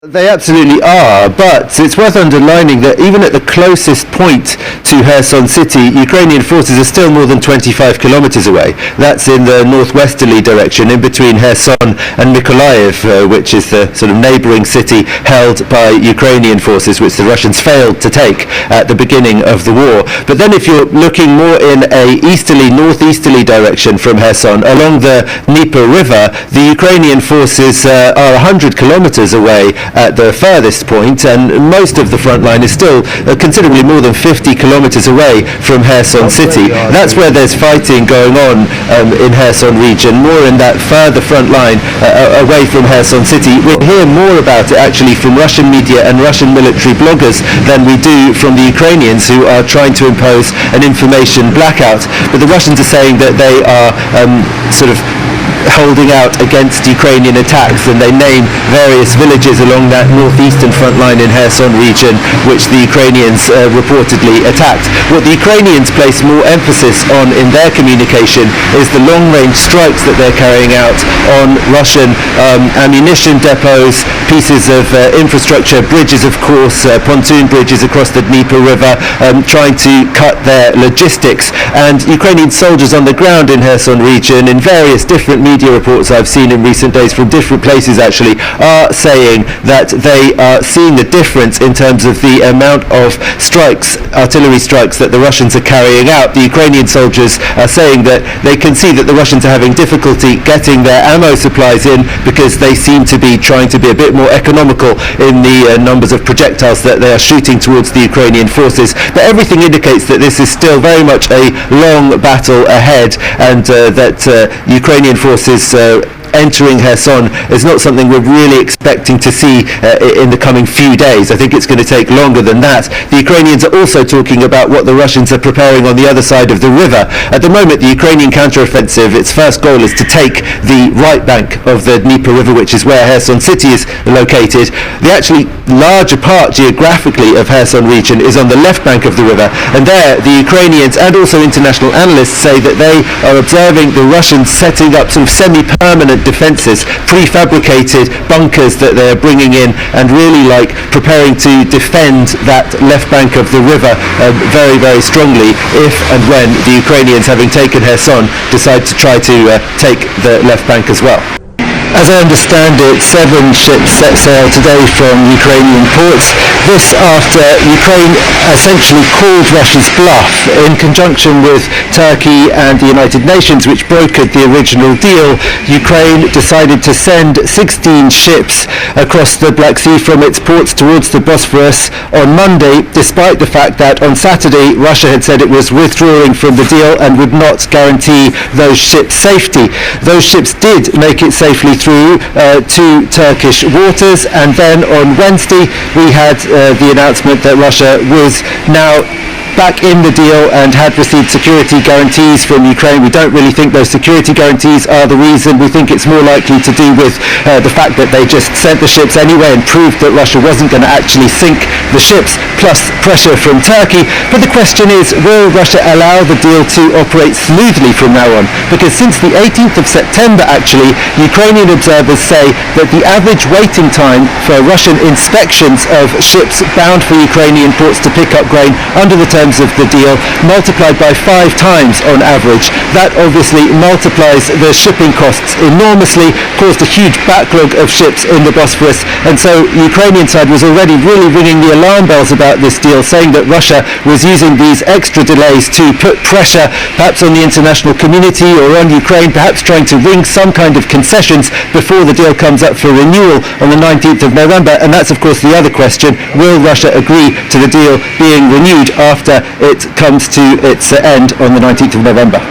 They absolutely are, but it's worth underlining that even at the closest point to Kherson city, Ukrainian forces are still more than 25 kilometers away. That's in the northwesterly direction, in between Kherson and Mykolaiv, which is the sort of neighboring city held by Ukrainian forces, which the Russians failed to take at the beginning of the war. But then if you're looking more in a northeasterly direction from Kherson, along the Dnipro River, the Ukrainian forces are 100 kilometers away at the furthest point, and most of the front line is still considerably more than 50 kilometers away from Kherson city. That's where there's fighting going on in Kherson region, more in that further front line away from Kherson city. We hear more about it actually from Russian media and Russian military bloggers than we do from the Ukrainians, who are trying to impose an information blackout. But the Russians are saying that they are sort of holding out against Ukrainian attacks, and they name various villages along that northeastern front line in Kherson region which the Ukrainians reportedly attacked. What the Ukrainians place more emphasis on in their communication is the long-range strikes that they're carrying out on Russian ammunition depots, pieces of infrastructure, bridges of course, pontoon bridges across the Dnipro River, trying to cut their logistics. And Ukrainian soldiers on the ground in Kherson region, in various different media reports I've seen in recent days from different places actually, are saying that they are seeing the difference in terms of the amount of strikes, artillery strikes, that the Russians are carrying out. The Ukrainian soldiers are saying that they can see that the Russians are having difficulty getting their ammo supplies in because they seem to be trying to be a bit more economical in the numbers of projectiles that they are shooting towards the Ukrainian forces. But everything indicates that this is still very much a long battle ahead, and that Ukrainian forces entering Kherson is not something we're really expecting to see in the coming few days. I think it's going to take longer than that. The Ukrainians are also talking about what the Russians are preparing on the other side of the river. At the moment, the Ukrainian counteroffensive, its first goal is to take the right bank of the Dnipro River, which is where Kherson city is located. The actually larger part geographically of Kherson region is on the left bank of the river, and there the Ukrainians and also international analysts say that they are observing the Russians setting up sort of semi-permanent defences, prefabricated bunkers that they're bringing in, and really preparing to defend that left bank of the river very, very strongly if and when the Ukrainians, having taken Kherson, decide to try to take the left bank as well. As I understand it, 7 ships set sail today from Ukrainian ports. This after Ukraine essentially called Russia's bluff in conjunction with Turkey and the United Nations, which brokered the original deal. Ukraine decided to send 16 ships across the Black Sea from its ports towards the Bosphorus on Monday, despite the fact that on Saturday Russia had said it was withdrawing from the deal and would not guarantee those ships' safety. Those ships did make it safely through to Turkish waters, and then on Wednesday we had the announcement that Russia was now back in the deal and had received security guarantees from Ukraine. We don't really think those security guarantees are the reason. We think it's more likely to do with the fact that they just sent the ships anyway and proved that Russia wasn't going to actually sink the ships, plus pressure from Turkey. But the question is, will Russia allow the deal to operate smoothly from now on? Because since the 18th of September actually, Ukrainian observers say that the average waiting time for Russian inspections of ships bound for Ukrainian ports to pick up grain under the terms of the deal multiplied by 5 times on average. That obviously multiplies the shipping costs enormously, caused a huge backlog of ships in the Bosphorus, and so the Ukrainian side was already really ringing the alarm bells about this deal, saying that Russia was using these extra delays to put pressure perhaps on the international community or on Ukraine, perhaps trying to wring some kind of concessions before the deal comes up for renewal on the 19th of November. And that's of course the other question: will Russia agree to the deal being renewed after it comes to its end on the 19th of November?